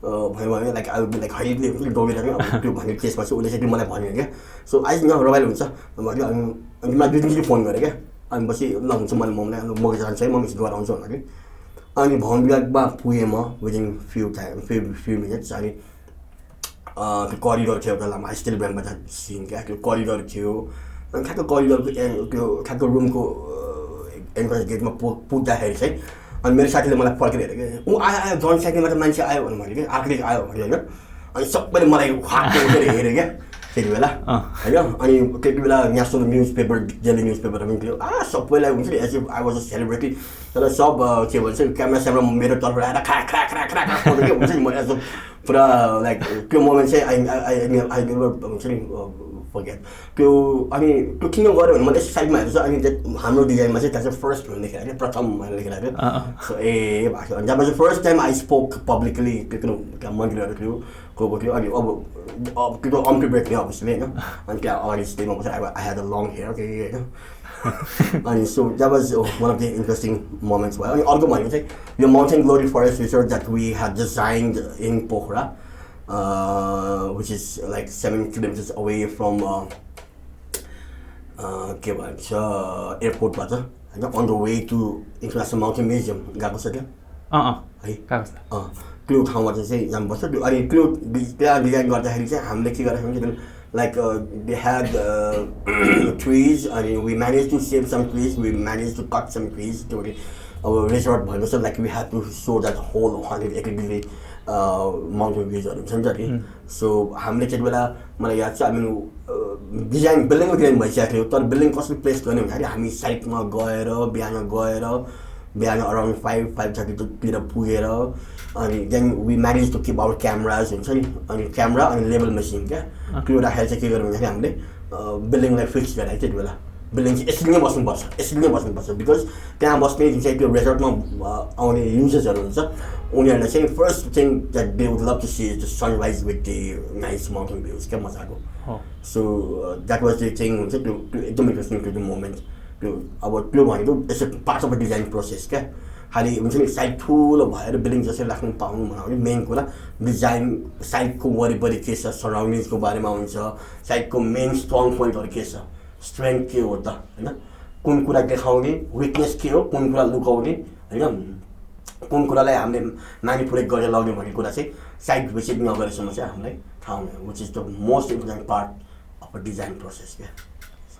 भने लाइक आई बी लाइक हाइटले डोगेर त्यो भन्ने केसपछि उसले चाहिँ मलाई भन्यो क्या सो आइज न रमाइलो हुन्छ भन्यो अनि मलाई 2 दिन फोन गरेँ क्या अनि पछि ल हुन्छ मैले मम्मीलाई म जान्छ है मम्मीसित गएर आउँछु भन्यो कि अनि भवन विभागमा पुगेँ म विदिन फ्यु मिनट्स अनि त्यो करिडोर थियो एउटा लामो स्टिल ब्यान्डमा सिन क्या त्यो करिडोर थियो अनि ठ्याक्क करिडोरको त्यो ठ्याक्क रुमको एन्ट्रेन्स गेटमा पुग्दाखेरि चाहिँ अनि मेरो साथीले मलाई फर्केर हेरेँ कि ऊ आयो जोइन्ट साइकलमा त मान्छे आयो भन्नु भने कि आर्किटेक्ट आयो भन्यो होइन अनि सबैले मलाई हेरेँ क्या त्यति बेला होइन अनि त्यति बेला national newspaper daily newspaper पनि थियो सबैलाई हुन्छ नि as I was a celebrity तर सब के भन्छ क्यामेरा मेरो तर्फ आएर खा खा खा खा खा के हुन्छ नि म एज पुरा लाइक त्यो मोमेन्ट चाहिँ आई नेभर हुन्छ नि फर्गेट त्यो अनि त्यो किन गऱ्यो भने मैले साइडमा हेर्छु अनि हाम्रो डिजाइनमा चाहिँ त्यहाँ चाहिँ फर्स्ट भनेर लेखेर थियो प्रथम भनेर लेखेर थियो सो ए भएको थियो अनि जब चाहिँ first time I spoke publicly त्यो मन्त्रीहरू थियो को थियो अनि अब त्यो अनप्रिपेयर्ड थियो अभियसली होइन अनि त्यहाँ अगाडि स्टेजमा बसेर I had a long hair के होइन अनि so that was one of the interesting moments भयो अनि अर्को भनेको चाहिँ यो mountain glory forest resort that we had designed in Pokhara which is like 7 kilometers away from के भन्छ एयरपोर्टबाट होइन on the way to international mountain museum गएको छ क्या है त्यो ठाउँमा चाहिँ जानुपर्छ त्यो अनि त्यो त्यहाँ डिजाइन गर्दाखेरि चाहिँ हामीले के गरेको हुन्छ लाइक दे ह्याड ट्रिज अनि we manage to save some trees we manage to cut some trees त्यो अब रिसोर्ट भनेपछि like we had to show that whole 180 degree mountain भ्युजहरू हुन्छ नि त नि सो हामीले त्यति बेला मलाई याद छ हामी डिजाइन बिल्डिङको डिजाइन भइसकेको थियो तर बिल्डिङ कसरी प्लेस गर्ने भन्दाखेरि हामी साइडमा बिहान अराउन्ड 5:30तिर पुगेर अनि then we manage to keep our cameras हुन्छ नि अनि क्यामरा अनि लेभल मेसिन क्या त्यो राखेर चाहिँ के गर्यो भन्दाखेरि हामीले बिल्डिङलाई फिक्स गरायो त्यति बेला बिल्डिङ चाहिँ यसरी नै बस्नुपर्छ बिकज त्यहाँ बस्ने जुन चाहिँ त्यो रेजर्टमा आउने युजर्सहरू हुन्छ उनीहरूलाई चाहिँ first thing that they would love to see the sunrise with the nice mountain views क्या मजाको so that was the thing हुन्छ त्यो एकदम इन्ट्रेस्टिङ त्यो मोमेन्ट त्यो अब त्यो भनेको it's a part of a design process क्या खालि हुन्छ नि साइड ठुलो भएर बिल्डिङ जसरी राख्नु पाउनु भने मेन कुरा डिजाइन साइडको वरिपरि के छ सराउन्डिङ्सको बारेमा हुन्छ साइडको मेन स्ट्रङ पोइन्टहरू के छ स्ट्रेङ्थ के हो त होइन कुन कुरा देखाउने विकनेस के हो कुन कुरा लुकाउने होइन कुन कुरालाई हामीले म्यानिपुलेट गरेर लग्ने भन्ने कुरा चाहिँ साइड भिजिट नगरेसम्म चाहिँ हामीलाई थाहा हुँदैन which is the most important part of a design process क्या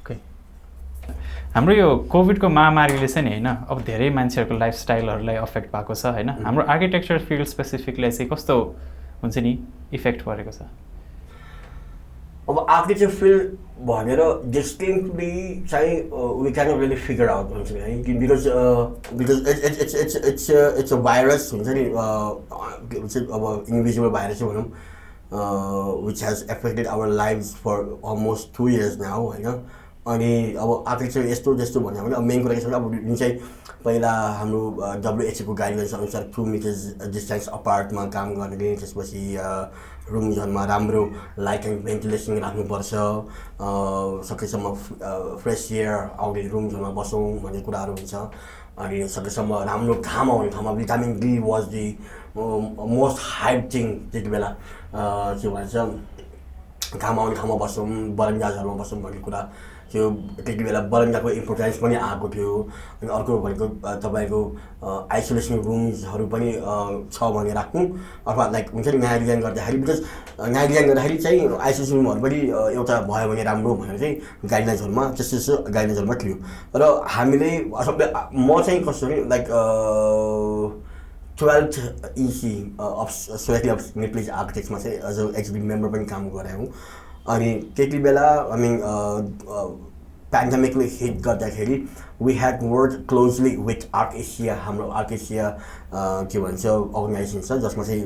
ओके हाम्रो यो कोभिडको महामारीले चाहिँ नि होइन अब धेरै मान्छेहरूको लाइफस्टाइलहरूलाई अफेक्ट भएको छ होइन हाम्रो आर्किटेक्चर फिल्ड स्पेसिफिकलाई चाहिँ कस्तो हुन्छ नि इफेक्ट परेको छ अब आर्किटेक्चर फिल्ड भनेर डिस्टिङ्क्टली चाहिँ we can really figure out हुन्छ नि है बिकज इट्स अ भाइरस हुन्छ नि के भन्छ अब इन्डिभिजुअल भाइरस भनौँ which has affected our life for almost 2 years now होइन अनि अब आर्किटेक्चर यस्तो जस्तो भन्यो भने अब मेन कुरा के छ अब जुन चाहिँ पहिला हाम्रो WHO गाइडलाइन्स अनुसार 2 meters डिस्टेन्स अपार्टमा काम गर्ने त्यसपछि रुमहरूमा राम्रो लाइट एन्ड भेन्टिलेसन राख्नुपर्छ सकेसम्म फ्रेस एयर आउने रुमहरूमा बसौँ भन्ने कुराहरू हुन्छ अनि सकेसम्म राम्रो घाम आउने ठाउँमा vitamin D was the most hype thing त्यति बेला के भन्छ घाम आउने ठाउँमा बसौँ बरन्डाजहरूमा बसौँ भन्ने कुरा त्यो त्यति बेला बरन्डाको इम्पोर्टेन्स पनि आएको थियो अनि अर्को भनेको तपाईँको आइसोलेसन रुम्सहरू पनि छ भने राख्नु अथवा लाइक हुन्छ नि नयाँ डिजाइन गर्दाखेरि बिकज नयाँ डिजाइन गर्दाखेरि चाहिँ आइसोलेसन रुमहरू पनि एउटा भयो भने राम्रो भनेर चाहिँ गाइडलाइन्सहरूमा त्यस्तो गाइडलाइन्सहरूमा थियो र हामीले म चाहिँ कस्तो नि like 12th EC of society of Nepalese आर्किटेक्ट्समा चाहिँ एज अ एक्जिक्युटिभ मेम्बर पनि काम गरेँ हुँ अनि त्यति बेला आई मिन पेन्डेमिकले हिट गर्दाखेरि we had work closely with Arc Asia हाम्रो आर्क एसिया के भन्छ अर्गनाइजेसन छ जसमा चाहिँ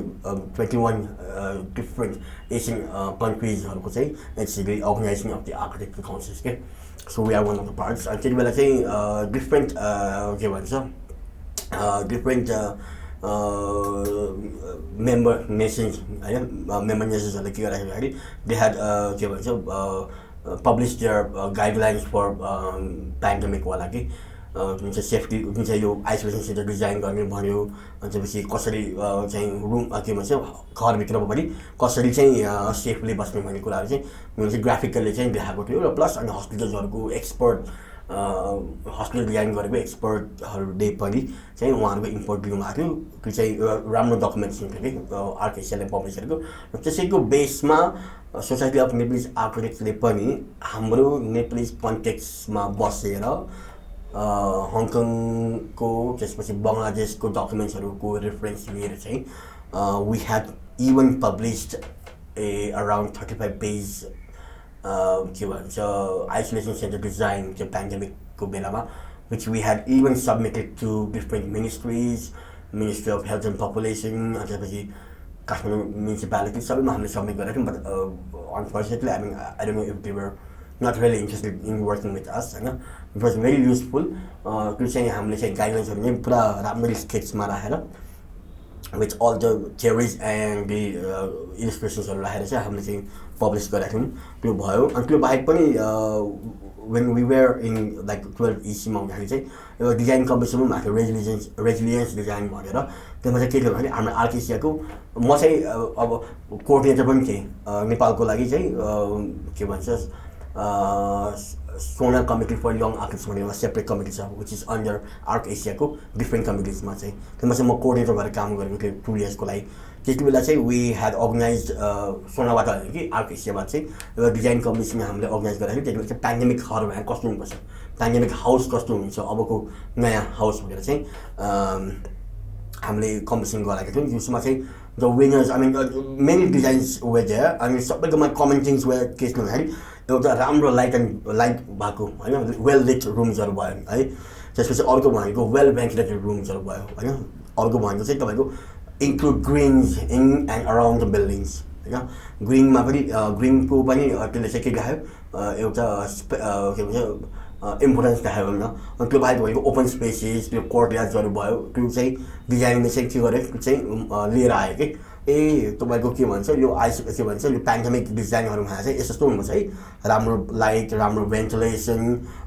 21 डिफ्रेन्ट एसियन कन्ट्रिजहरूको चाहिँ actually organisation of the architecture councils के so we are one of the parts अनि त्यति बेला चाहिँ डिफ्रेन्ट के भन्छ डिफ्रेन्ट मेम्बर नेसन्स होइन मेम्बर नेसन्सहरूले के गर्दाखेरि दे ह्याड के भन्छ पब्लिस देयर गाइडलाइन्स फर पेन्डेमिकवाला कि जुन चाहिँ सेफ्टी जुन चाहिँ यो आइसोलेसन सेन्टर डिजाइन गर्ने भन्यो अनि त्यसपछि कसरी चाहिँ रुम के भन्छ घरभित्र पनि कसरी चाहिँ सेफली बस्ने भन्ने कुराहरू चाहिँ जुन चाहिँ ग्राफिकली चाहिँ देखाएको थियो र प्लस अनि हस्पिटल्सहरूको एक्सपर्ट हस्पिटल डिजाइन गरेको एक्सपर्टहरूले पनि चाहिँ उहाँहरूको इम्पोर्ट दिनुभएको थियो त्यो चाहिँ राम्रो डकुमेन्टेसन थियो कि आर्किटेक्चरले पब्लिस गरेको र त्यसैको बेसमा सोसाइटी अफ नेप्लिज आर्किटेक्टले पनि हाम्रो नेप्लिज कन्टेक्समा बसेर हङकङको त्यसपछि बङ्गलादेशको डकुमेन्ट्सहरूको रेफरेन्स लिएर चाहिँ we had even published a around 35 page के भन्छ आइसोलेसन सेन्टर डिजाइन त्यो पेन्डेमिकको बेलामा which we had even submitted to different ministries, Ministry of Health and Population, त्यसपछि काठमाडौँ municipality सबैमा हामीले सबमिट गरेको थियौँ but unfortunately I don't know if they were not really interested in working with us हैन it was very useful त्यो चाहिँ हामीले चाहिँ गाइडलाइन्सहरु पनि पुरा राम्ररी स्केचमा राखेर with all the theories and the illustrations राखेर चाहिँ हामीले चाहिँ पब्लिस गरेका थियौँ त्यो भयो अनि त्यो बाहेक पनि when we were in like 12 EC मा हुँदाखेरि चाहिँ एउटा डिजाइन कम्पिटिसन पनि भएको रेजिलियन्स डिजाइन भनेर त्यसमा चाहिँ के थियो भने हाम्रो आर्किसियाको म चाहिँ अब कोअर्डिनेटर पनि थिएँ नेपालको लागि चाहिँ के भन्छ zonal committee for young architects भन्ने एउटा सेपरेट कमिटी छ विच इज अन्डर आर्क एसियाको डिफ्रेन्ट कमिटिजमा चाहिँ त्यसमा चाहिँ म कोअर्डिनेटर भएर काम गरेको थिएँ 2 इयर्सको लागि त्यति बेला चाहिँ वी ह्याड अर्गनाइज सोनाबाट होइन कि आर्क एसियाबाट चाहिँ एउटा डिजाइन कम्पिटिसन हामीले अर्गनाइज गरेको थियौँ त्यति बेला चाहिँ पेन्डेमिक हर कस्तो हुनुपर्छ पेन्डेमिक हाउस कस्तो हुन्छ अबको नयाँ हाउस भनेर चाहिँ हामीले कम्पिटिसन गराएको थियौँ जसमा चाहिँ the winners I mean many designs were there अनि सबैकोमा कमन थिङ्स वे के छ भन्दाखेरि एउटा राम्रो लाइट भएको होइन वेल लिट रुम्सहरू भयो है त्यसपछि अर्को भनेको वेल भेन्टिलेटेड रुम्सहरू भयो होइन अर्को भनेको चाहिँ तपाईँको include greens in and around the buildings होइन ग्रिनमा पनि ग्रिनको पनि त्यसले चाहिँ के देखायो एउटा के भन्छ इम्पोर्टेन्स देखायो होइन अनि त्यो बाहेक भनेको ओपन स्पेसेस त्यो कोर्टयार्ड्सहरू भयो त्यो चाहिँ डिजाइनले चाहिँ के गर्यो त्यो चाहिँ लिएर आयो कि तपाईँको के भन्छ यो के भन्छ यो पेन्डेमिक डिजाइनहरूमा चाहिँ यस्तो हुनुपर्छ है राम्रो लाइट राम्रो भेन्टिलेसन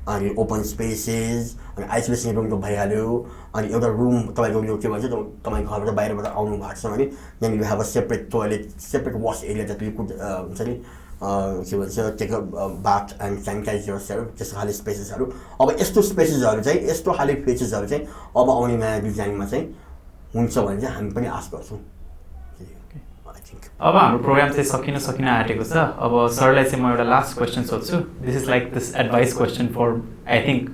अनि ओपन स्पेसेस अनि आइसोलेसन रुम त भइहाल्यो अनि एउटा रुम तपाईँको यो के भन्छ तपाईँ घरबाट बाहिरबाट आउनु भएको छ भने यहाँनिर you have a separate toilet separate wash area जति हुन्छ नि के भन्छ take bath and sanitize yourself त्यस्तो खाले स्पेसेसहरू अब यस्तो स्पेसेसहरू चाहिँ यस्तो खाले फेसेसहरू चाहिँ अब आउने नयाँ डिजाइनमा चाहिँ हुन्छ भने चाहिँ हामी पनि आश गर्छौँ अब हाम्रो प्रोग्राम चाहिँ सकिन आँटेको छ अब सरलाई चाहिँ म एउटा लास्ट क्वेसन सोध्छु this is like this advice question for I think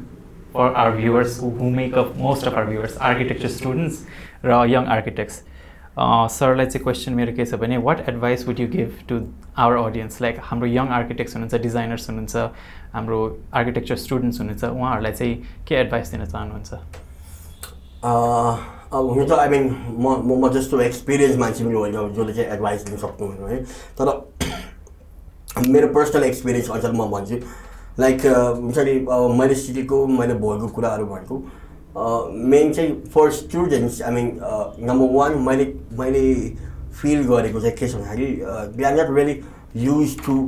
for our viewers who make up most of our viewers architecture students र यङ आर्किटेक्ट्स सरलाई चाहिँ क्वेसन मेरो के छ भने what advice would you give to our audience like हाम्रो young architects हुनुहुन्छ designers हुनुहुन्छ हाम्रो आर्किटेक्चर स्टुडेन्ट्स हुनुहुन्छ उहाँहरूलाई चाहिँ के एडभाइस दिन चाहनुहुन्छ अब हुन त आई मिन म जस्तो एक्सपिरियन्स मान्छे पनि होइन जसले चाहिँ एडभाइस दिन सक्नु है तर मेरो पर्सनल एक्सपिरियन्स अनुसार म भन्छु लाइक हुन्छ नि मैले सिकेको मैले भोगेको कुराहरू भनेको मेन चाहिँ for students I mean number one मैले फिल गरेको चाहिँ के छ भन्दाखेरि they are not really use to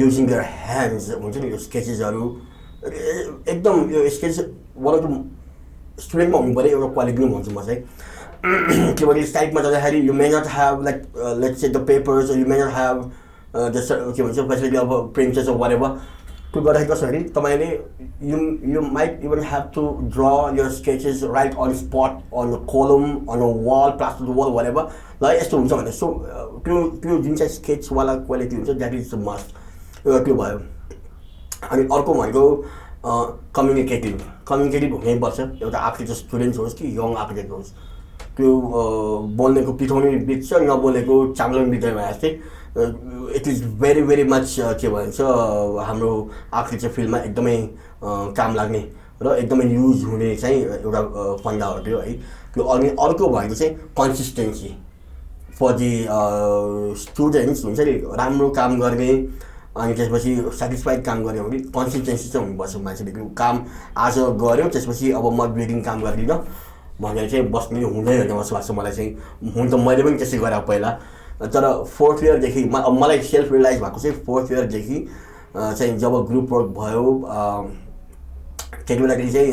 using their hands हुन्छ नि यो स्केचेसहरू एकदम यो स्केच वान अफ द स्टुडेन्टमा हुनु पऱ्यो एउटा क्वालिटी पनि भन्छु म चाहिँ किनभने साइडमा जाँदाखेरि you may not have like let's say the papers you may not have के भन्छ फेसिलिटी अब प्रिन्टर्स वाट एभर त्यो गर्दाखेरि कसो भने तपाईँले you might even have to draw your sketches right on spot on the column on a wall plaster the wall whatever ल यस्तो हुन्छ भने सो त्यो जुन चाहिँ स्केचवाला क्वालिटी हुन्छ द्याट इज द मस्ट त्यो भयो अनि अर्को भनेको कम्युनिकेटिभ हुनैपर्छ एउटा आर्किटेक्चर स्टुडेन्ट होस् कि यङ आर्किटेक्ट होस् त्यो बोल्नेको पिठाउने बित्छ नबोलेको चाम्लो पनि बित्दैन भने जस्तै it is very very much के भन्छ हाम्रो आर्किटेक्चर फिल्डमा एकदमै काम लाग्ने र एकदमै युज हुने चाहिँ एउटा फन्डा हो त्यो है त्यो अनि अर्को भनेको चाहिँ कन्सिस्टेन्सी फर दि स्टुडेन्ट्स हुन्छ नि राम्रो काम गर्ने अनि त्यसपछि सेटिस्फाइड काम गऱ्यो भने कन्सिस्टेन्सी चाहिँ हुनुपर्छ मान्छेले काम आज गऱ्यो त्यसपछि अब म दुई काम गर्दिनँ भनेर चाहिँ बस्ने हुँदैन जस्तो लाग्छ मलाई चाहिँ हुन त मैले पनि त्यसै गरेँ पहिला तर 4th इयरदेखि मलाई सेल्फ रियलाइज भएको चाहिँ 4th इयरदेखि चाहिँ जब ग्रुप वर्क भयो त्यति बेलादेखि चाहिँ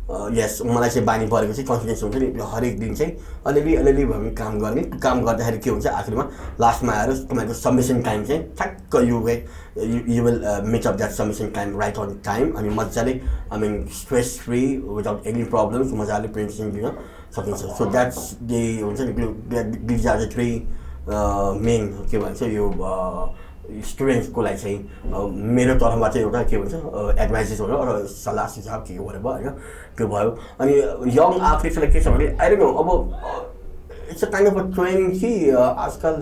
यस मलाई चाहिँ बानी परेको चाहिँ कन्फिडेन्स हुन्छ नि हरेक दिन चाहिँ अलिअलि भए पनि काम गर्ने काम गर्दाखेरि के हुन्छ आखिरमा लास्टमा आएर तपाईँको सबमिसन टाइम चाहिँ ठ्याक्क you will make up that submission time right on time अनि मजाले I mean stress free without any problems मजाले प्रेजेन्टेसन दिन सकिन्छ सो द्याट्स दे हुन्छ नि दिज आर द 3 मेन के भन्छ यो स्टुडेन्ट्सको लागि चाहिँ मेरो तर्फबाट चाहिँ एउटा के भन्छ एडभाइसेस हो र सल्लाह सुझाव के गरेर होइन त्यो भयो अनि यङ आर्किटेक्टलाई के छ भने आई डोन्ट नो अब it's a kind of a trend कि आजकल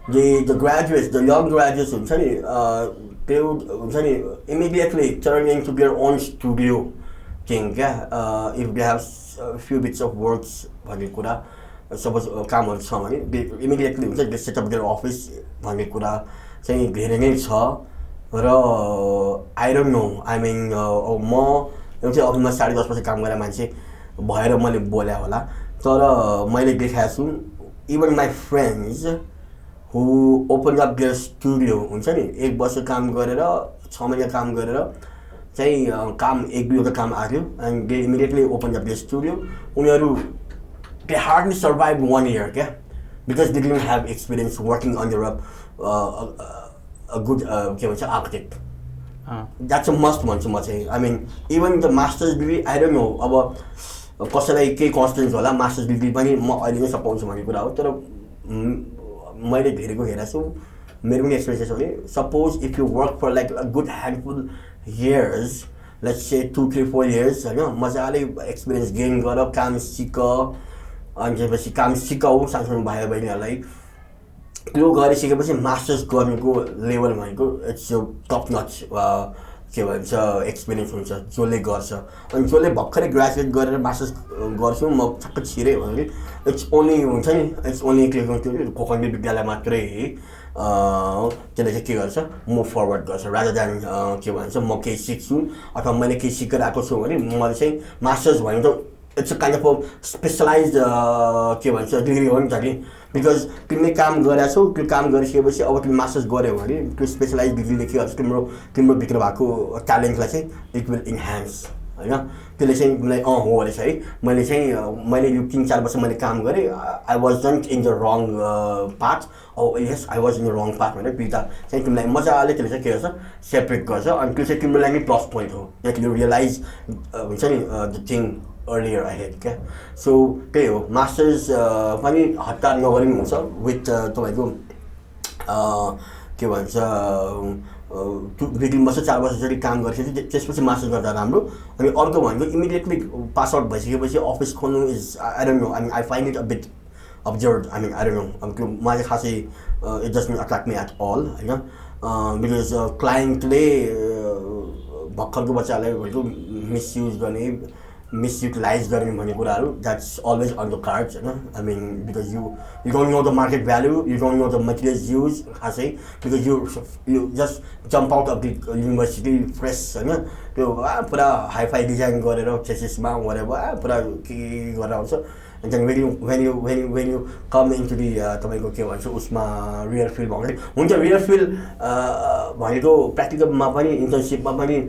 the graduates, the young graduates हुन्छ नि they would हुन्छ नि immediately turn into their own studio thing क्या if they have few bits of works भन्ने कुरा सपोज कामहरू छ भने they immediately हुन्छ they set up their office भन्ने कुरा चाहिँ धेरै नै छ र I don't know I mean म एउटा अफिसमा 10:30 बजे काम गर्ने मान्छे भएर मैले बोले होला तर मैले देखाएको छु even my friends who opened up their studio हुन्छ नि 1 वर्ष काम गरेर 6 महिना काम गरेर चाहिँ काम 1-2 वटा काम आयो and they immediately opened up their studio उनीहरू they hardly survived 1 year क्या because they didn't have experience working under a good के भन्छ architect that's a must भन्छु म चाहिँ I mean even the master's degree I don't know अब कसैलाई केही कन्स्टेन्स होला मास्टर्स डिग्री पनि म अहिले नै सपाउँछु भन्ने कुरा हो तर मैले धेरैको हेरेको छु मेरो पनि एक्सपिरियन्स छ भने suppose if you work for like a good handful years let's say 2-3-4 years होइन मजाले एक्सपिरियन्स गेन गर काम सिक अनि त्यसपछि काम सिकाऊ सानसानो भाइ बहिनीहरूलाई त्यो गरिसकेपछि मास्टर्स गर्नुको लेभल भनेको इट्स टप नच के भन्छ एक्सपिरियन्स हुन्छ जसले गर्छ अनि जसले भर्खरै ग्रेजुएट गरेर मास्टर्स गर्छु म ठक्क छिरे भने इट्स ओन्ली हुन्छ नि इट्स ओन्ली कोकनी विद्यालय मात्रै त्यसले चाहिँ के गर्छ मुभ फरवर्ड गर्छ रादर देन के भन्छ म केही सिक्छु अथवा मैले केही सिकेर आएको छु भने मैले चाहिँ मास्टर्स भनेको त it's a kind of specialise के भन्छ डिग्री हो नि त नि बिकज तिमीले काम गरेको छौ त्यो काम गरिसकेपछि अब तिमीले मास्टर्स गऱ्यौ भने त्यो स्पेसलाइज डिग्रीले के गर्छ तिम्रो भित्र भएको ट्यालेन्टलाई चाहिँ इट विल इन्हान्स होइन त्यसले चाहिँ तिमीलाई हो रहेछ है मैले यो 3-4 वर्ष मैले काम गरेँ I wasn't in the wrong path yes I was in the wrong path भनेर बिर्ता चाहिँ तिमीलाई मजाले त्यसले चाहिँ के गर्छ सेपरेट गर्छ अनि त्यो चाहिँ तिम्रो लागि नै प्लस पोइन्ट हो द्याट यु रियलाइज हुन्छ नि द थिङ earlier ahead क्या सो त्यही हो मास्टर्स पनि हतार नगरी पनि हुन्छ विथ तपाईँको के भन्छ 2-3 वर्ष 4 वर्ष जति काम गरेपछि त्यसपछि मास्टर्स गर्दा राम्रो अनि अर्को भनेको इमिडिएटली पास आउट भइसकेपछि अफिस खोल्नु is I don't know I I find it a bit observe I mean I don't know अब त्यो मलाई खासै it doesn't attract me at all होइन बिकज क्लाइन्टले भर्खरको बच्चालाई भनेको मिसयुज गर्ने मिसयुटिलाइज गर्ने भन्ने कुराहरू that's always on the cards होइन I mean because you don't know the market value you don't know the materials use खासै because you just jump out of the university fresh होइन त्यो पुरा hi-fi design गरेर थेसिसमा वरेभर पुरा के गरेर आउँछ and then when you come into the तपाईँको के भन्छ उसमा रियल फिल्ड भन्दाखेरि हुन्छ रियल फिल्ड भनेको प्र्याक्टिकलमा पनि इन्टर्नसिपमा पनि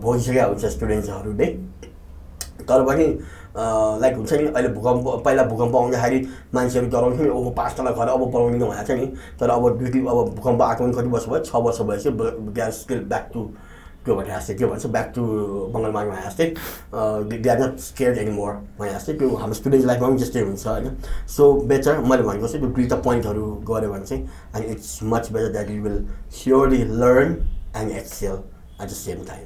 भइसकेको हुन्छ स्टुडेन्ट्सहरूले तर पनि लाइक हुन्छ नि अहिले पहिला भूकम्प आउँदाखेरि मान्छेहरू डराउँथ्यो नि ओहो 5 तला घर अब बनाउनु भनेको छ नि तर अब अब भूकम्प आएको पनि कति वर्ष भयो 6 वर्ष भएपछि they are still back to त्यो भने जस्तै के भन्छ ब्याक टु बङ्गलमामा भने जस्तै they are not scared anymore भने जस्तै त्यो हाम्रो स्टुडेन्ट लाइफमा पनि त्यस्तै हुन्छ होइन सो बेटर मैले भनेको चाहिँ त्यो 2टा पोइन्टहरू गऱ्यो भने चाहिँ and it's much better that you will surely learn and excel at the same time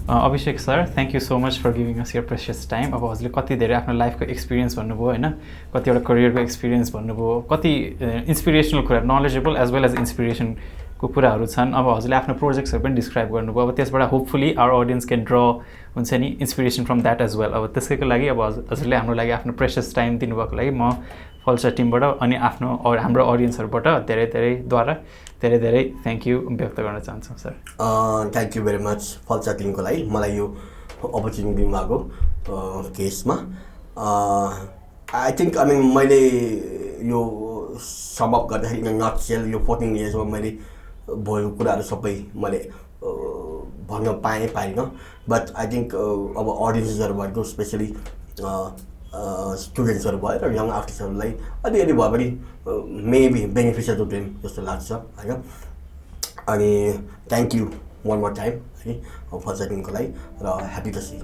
Abhishek sir thank you so much for giving us your precious time अब हजुरले कति धेरै आफ्नो लाइफको एक्सपिरियन्स भन्नुभयो होइन कतिवटा करियरको एक्सपिरियन्स भन्नुभयो कति इन्सपिरेसनल कुरा नलेजेबल एज वेल एज इन्सपिरेसनको कुराहरू छन् अब हजुरले आफ्नो प्रोजेक्ट्सहरू पनि डिस्क्राइब गर्नुभयो अब त्यसबाट hopefully our audience can draw हुन्छ नि inspiration from that as well अब त्यसैको लागि अब हजुरले हाम्रो लागि आफ्नो प्रेसियस टाइम दिनुभएको लागि म फल्चा टिमबाट अनि आफ्नो हाम्रो अडियन्सहरूबाट धेरै धेरै थ्याङ्क यू व्यक्त गर्न चाहन्छौँ sir thank you very much Falcha टिमको लागि मलाई यो अपर्च्युनिटी दिनुभएको केसमा आई थिङ्क आई मिन मैले यो सबअप गर्दाखेरि इन नटसेल यो 14 इयर्समा मैले भएको कुराहरू सबै मैले भन्न पाइनँ बट आई थिङ्क अब अडियन्सेसहरू भएको स्पेसली स्टुडेन्ट्सहरू भयो र यङ आर्टिस्टहरूलाई अलिअलि भए पनि मेबी बेनिफिसियल टु देम जस्तो लाग्छ होइन अनि thank you one more time है फल्चा टिमको लागि र ह्याप्पी टु सी